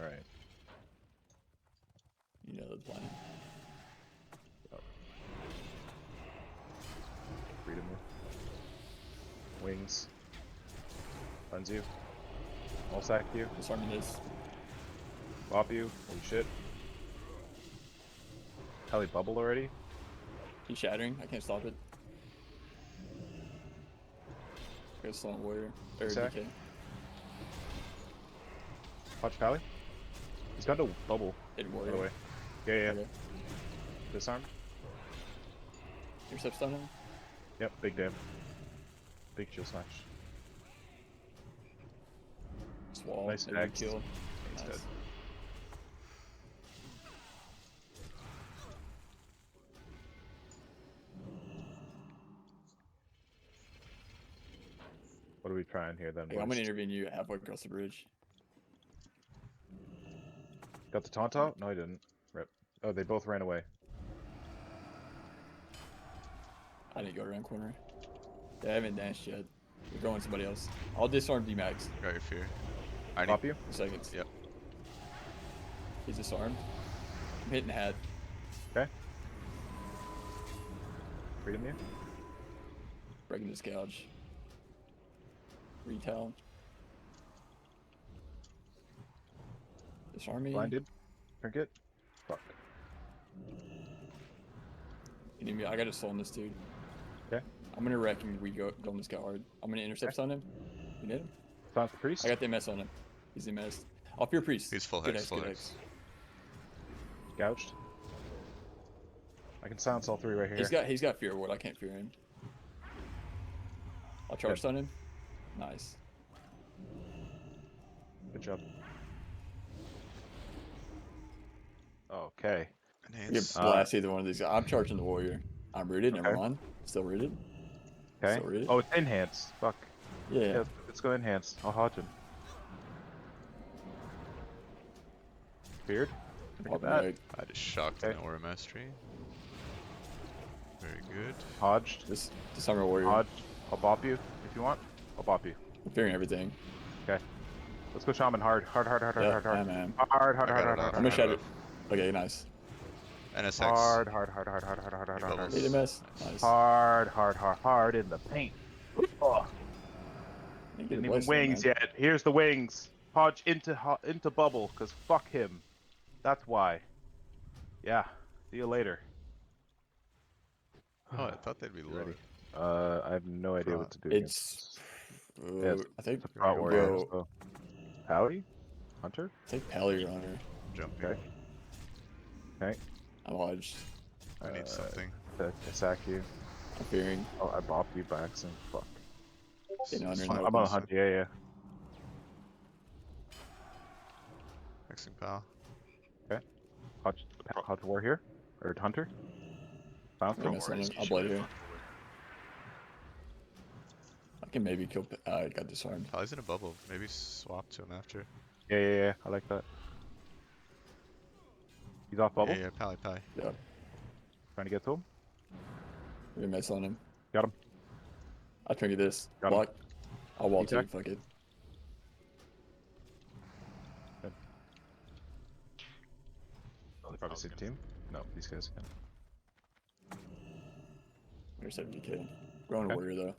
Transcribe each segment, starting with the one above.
Alright. You know the plan. Freedom. Wings. Runs you. All sack you. Disarming this. Bop you. Holy shit. Hell, he bubbled already? He's shattering. I can't stop it. Got slow warrior. Or Sack. DK. Watch Pally. He's got no bubble, Hit by warrior. the way. Yeah, yeah. Okay. Disarm. Intercept stun him. Yep, big dam. Big shield smash. Swall. Nice Maybe X. kill. He's Nice. dead. What are we trying here then? Hey, I'm boys? gonna intervene you halfway across the bridge. Got the taunt out? No, I didn't. Rip. Oh, they both ran away. I didn't go around corner. Yeah, I haven't danced yet. We're going somebody else. I'll disarm D-Max. Got your fear. I need. Pop you? 2 seconds. Yep. He's disarmed. I'm hitting hat. Okay. Freedom you? Breaking this gouge. Retail. Disarm me. Blinded? Trinket? Fuck. You need me? I gotta soul on this dude. Okay. I'm gonna wreck him. We go on this guy hard. I'm gonna intercept on him. You need him? Taunt the priest? I got the MS on him. He's the MS. Off your priest. He's full Good hex, X, full good hex. X. Gouged. I can silence all three right here. He's got fear ward. I can't fear him. I'll charge stun him. Nice. Good job. Okay. We get Enhance. blast either one of these guys. I'm charging the warrior. I'm rooted. Never Okay. mind. Still rooted. Okay. Still rooted. Oh, it's enhanced. Fuck. Yeah. Yeah, let's go enhanced. I'll hodge him. Beard? Look at that. I just shocked Okay. an aura mastery. Very good. Hodged. This summer warrior. Hodged. I'll bop you if you want. I'll bop you. I'm fearing everything. Okay. Let's go shaman hard. Hard, hard, hard, Yeah, hard, hard, yeah, man. hard. Hard, hard, I hard, got hard, it hard, off. I'm gonna hard, shatter. Okay, nice. NSX. hard, hard, hard, hard, hard, hard, hard, hard, hard, hard. Bubbles. Need a miss. Nice. Hard, hard, hard, hard in the paint. Oh, Didn't didn't even wings yet. Here's the wings. Hodge into bubble, cause fuck him. That's why. Yeah. See you later. Oh, I thought they'd be low. Ready? I have no idea what to do. It's. Yeah, it's I think. a prot warrior. Go. So. Pally? Hunter? I think Pally runner. Jumping. Okay. Okay. I'm lodged. I need something. Attack you. I'm fearing. Oh, I bopped you by accident. Fuck. Getting under Fine. no I'm on a opens. hunt. Yeah, yeah. Mixing pal. Hodge war here? Or hunter? Bounce. I'm messing on him. I'll blade here. I can maybe kill. I got disarmed. Oh, he's in a bubble. Maybe swap to him after. Yeah, yeah, yeah. I like that. He's off bubble. Yeah, pally. Yeah. Trying to get to him. Maybe mess on him. Got him. I'll trigger this. Got him. Block. I'll wall too. Attack. Fuck it. Oh, they probably see the team. No, these guys can. Intercept DK. Growing Okay. warrior though.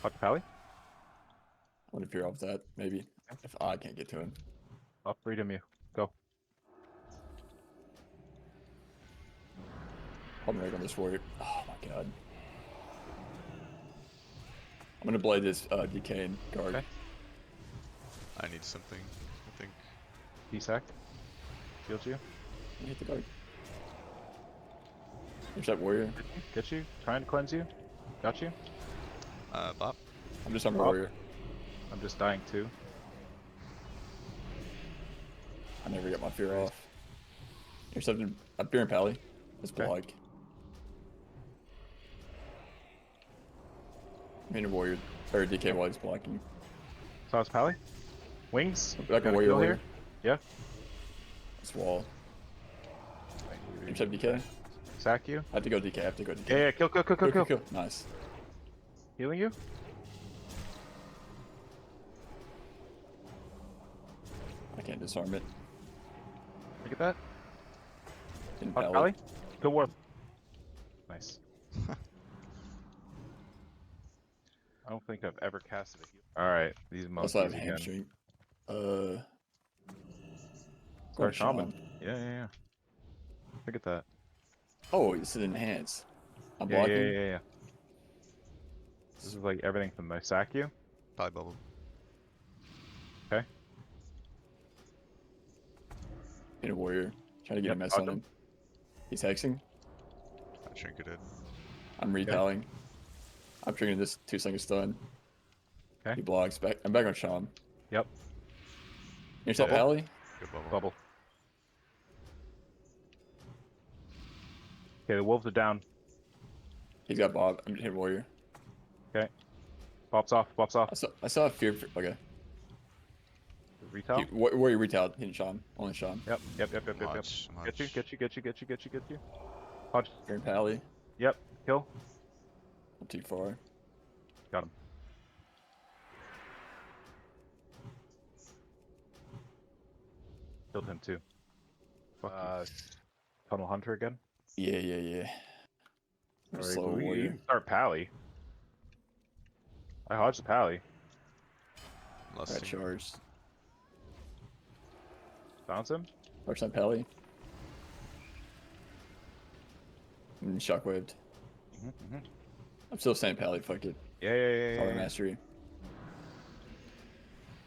Hodge Pally. I want to fear off that. Maybe. If I can't get to him. I'll freedom you. Go. I'm right on this warrior. Oh my god. I'm gonna blade this DK and guard. Okay. I need something. I think. D-sack. Shield you. Hit the guard. Intercept warrior. Get you. Trying to cleanse you. Got you. Bop. I'm just on Rob. warrior. I'm just dying too. I never get my fear off. Intercepted. I'm fearing Pally. It's Okay. block. I'm hitting a warrior. Or DK while he's blocking. So it's Pally. Wings. Back Got on a warrior kill here. Yeah. This wall. Intercept DK. Sack you. I have to go DK. I have to go DK. Yeah, yeah. Kill, kill, kill, kill, kill. Nice. Healing you. I can't disarm it. Look at that. Didn't Hot pally. pally. Good work. Nice. I don't think I've ever casted a heal. All right, these Also, I have monkeys again. hamstring. Sorry, Going shaman. Yeah. Look at that. Oh, it's an enhance. I'm Yeah, blocking. yeah. This is like everything from the sack you. Pie bubble. Okay. In a warrior. Trying to get Yep, a mess dodge on him. him. He's hexing. I trinketed. I'm repelling. I'm triggering this 2 second stun. Okay. He blocks. I'm back on Sham. Yep. Intercept Bubble. pally. Good bubble. Bubble. Okay, the wolves are down. He's got Bob. I'm hitting warrior. Okay. Pops off. I saw a fear. Okay. Retail. Warrior retail hitting Sham. Only Sham. Yep. Much. Get you. Hodge. Fearing pally. Yep. Kill. Not too far. Got him. Killed him too. Tunnel Hunter again. Yeah. Alright, Slow you warrior. can start Pally. I hodged the Pally. I got Lusting. charged. Bounce him. First time pally. And shockwaved. I'm still saying pally. Fuck it. Yeah. Power mastery.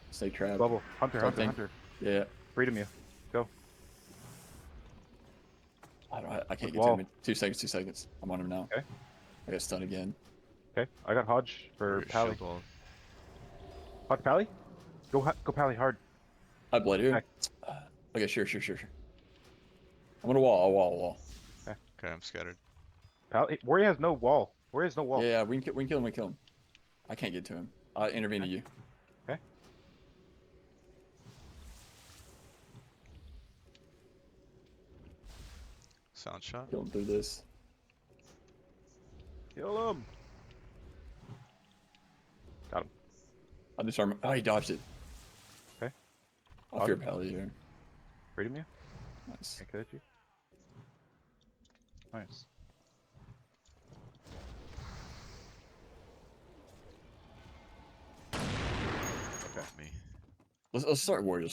Snake trap. Bubble. Hunter. Yeah. Freedom you. Go. I can't get Wall. to him in 2 seconds. I'm on him now. Okay. I got stun again. Okay. I got Hodge for Warrior Pally. shield wall. Hodge Pally? Go Pally hard. I bled here. Okay. Okay, sure. I'm gonna wall. Okay, I'm scattered. Pally. Warrior has no wall. Yeah, we can kill him. I can't get to him. I intervene to you. Okay. Sound shot. Kill him through this. Kill him. Got him. I'll disarm him. Oh, he dodged it. Okay. I'll fear pally here. Freedom you. Nice. Can't kill you. Nice. Okay. Me. Let's start warrior.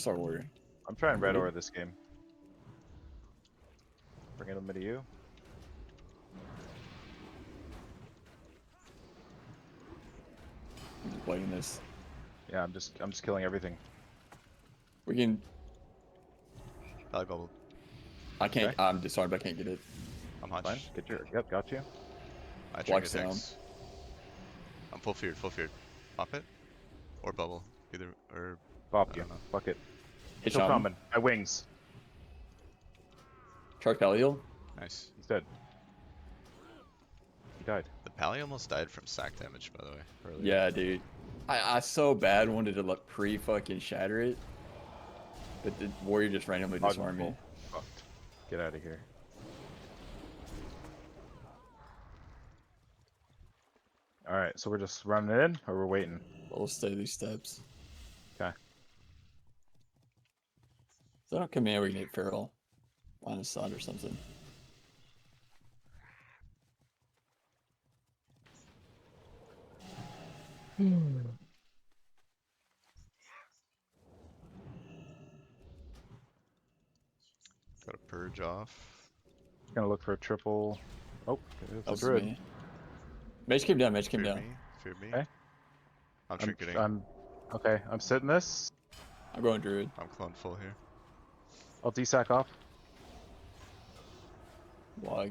I'm trying red Ready? ore this game. Bringing them to you. I'm just playing this. Yeah, I'm just killing everything. We can. Pally bubble. I can't. Okay. I'm disarmed. I can't get it. I'm hot. Fine. Get your. Yep, got you. I Block trinket sound. hex. I'm full feared. Pop it. Or bubble. Either or. Bop I you. don't know. Fuck it. Hit Still shaman. coming. My wings. Charge pally heal. Nice. He's dead. He died. The pally almost died from sack damage, by the way. Earlier. Yeah, dude. I so bad wanted to like pre-fucking shatter it, but the warrior just randomly Dodge disarmed me. full. Fucked. Get out of here. Alright, so we're just running it in, or we're waiting? We'll stay these steps. Okay. So I don't come in, we can hit feral. Line of sight or something. Got a purge off. Gonna look for a triple. Oh, it's That a was druid. me. Mage came down. Feared me. Feared me. Okay. I'm trinketing. I'm okay. I'm sitting this. I'm going druid. I'm clone full here. I'll desack off. Log.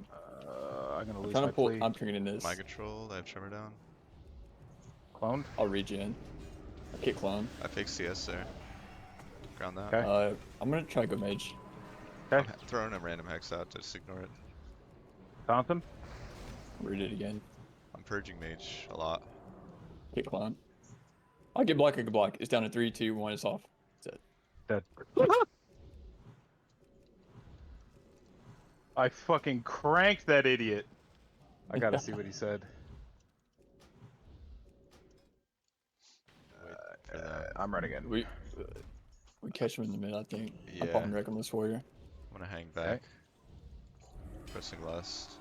I'm gonna I'm lose trying my to pull. plea. I'm triggering this. My control. I have tremor down. Cloned. I'll regen. I kick clone. I fake CS there. Ground that. Okay. I'm gonna try to go mage. Okay. I'm throwing a random hex out to just ignore it. Taunt him. Read it again. I'm purging mage a lot. Kick clone. I'll get block. I can block. It's down to 3, 2, 1. It's off. That's it. Dead. I fucking cranked that idiot. I gotta see what he said. For that. I'm running in. We catch him in the mid, I think. Yeah. I'm popping wreck on this warrior. I'm gonna hang back. Pressing last.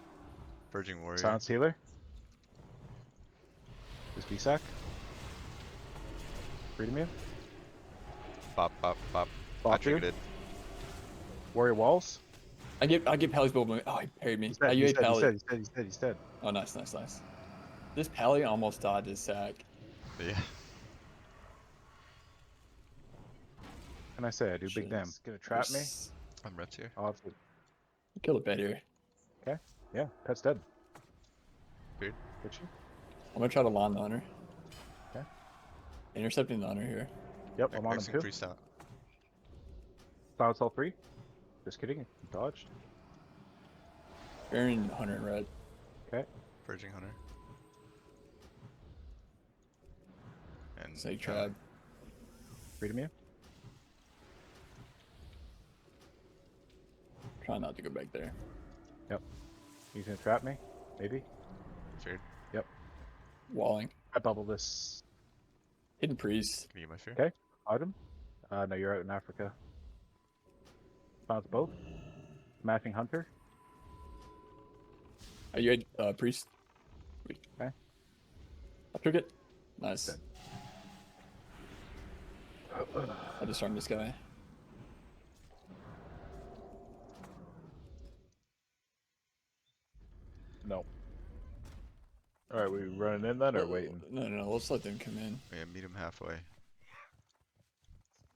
Purging warrior. Silence healer. Just B-sack. Freedom you. Pop, pop, pop. I Bop you. triggered it. Warrior walls. I get Pally's build. Oh, he parried me. He's I dead. UA Pally. He's dead. Oh, nice. This Pally almost died this sack. Yeah. Can I say I do big damn? Shit. Gonna trap me? I'm repped here. I'll have to. Kill a bet here. Okay. Yeah. Pet's dead. Weird. Get you? I'm gonna try to lawn the hunter. Okay. Intercepting the hunter here. Yep. I'm on him Maxing too. priest out. Silence all 3. Just kidding. He dodged. Baron hunter in red. Okay. Purging hunter. And Snake trap. Freedom you. Try not to go back there. Yep. He's gonna trap me. Maybe. feared. Yep. Walling. I bubble this. Hidden priest. Can you get my fear? Okay. Item. No, you're out in Africa. Bounce both. Matching hunter. Are you a priest? Okay. I took it. Nice. Dead. I disarmed this guy. No. Alright, we running in then or waiting? No. Let's let them come in. Yeah, meet him halfway.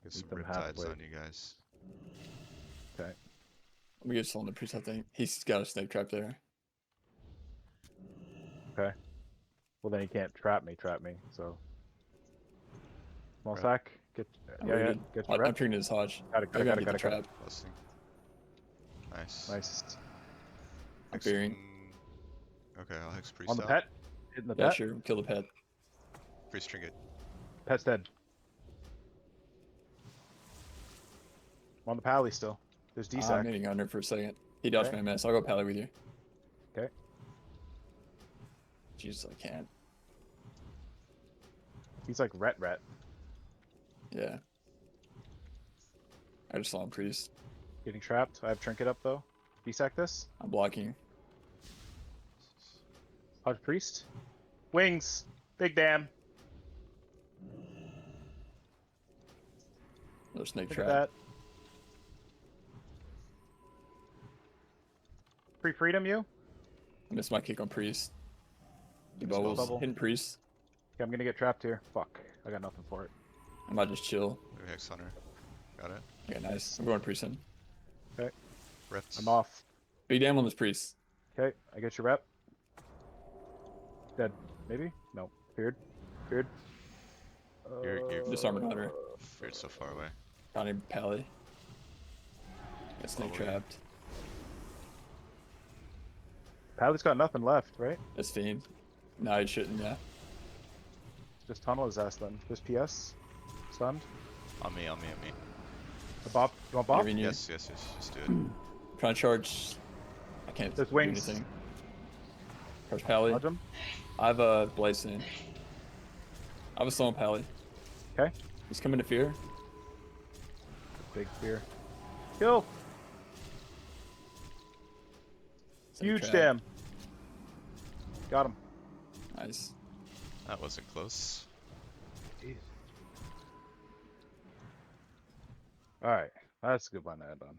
Get some them riptides halfway. on you guys. Okay. We get someone the priest, I think. He's got a snake trap there. Okay. Well then he can't trap me, so. Small Right. sack. Get I yeah, waited. get I'm your rep. triggering his hodge. Got it, I gotta get the got it. trap. Blessing. Nice. Nice. I'm fearing. Okay, I'll hex priest On the out. pet. Hitting the Yeah, pet. sure. Kill the pet. Priest trinket. Pet's dead. I'm on the pally still. There's I'm D-sack. hitting under for a second. He dodged Okay. my mess. I'll go pally with you. Okay. Jesus, I can't. He's like ret. Yeah. I just saw him priest. Getting trapped. I have trinket up though. D-sack this. I'm blocking. Hodge priest. Wings. Big damn. No snake Look at trap. that. Free freedom you. I missed my kick on priest. He Missed my bubbles. bubble. Hidden priest. Okay, I'm gonna get trapped here. Fuck. I got nothing for it. I might just chill. Maybe hex hunter. Got it. Okay, nice. I'm going priest in. Okay. Repped. I'm off. Big damn on this priest. Okay, I get your rep. Dead. Maybe? No. Feared. Feared. You're Disarming hunter. feared so far away. County pally. Got snake Probably. trapped. Pally's got nothing left, right? That's fiend. No, he shouldn't, yeah. Just tunnel his ass then. There's PS. Stunned. On me. The bop. You want bop? Giving you. Yes, just do it. Trying to charge. I can't There's do wings. anything. Charge pally. Dodge him. I have a blaze in. I have a slow pally. Okay. He's coming to fear. Big fear. Kill. Snake Huge trap. damn. Got him. Nice. That wasn't close. Alright. That's a good one to end on.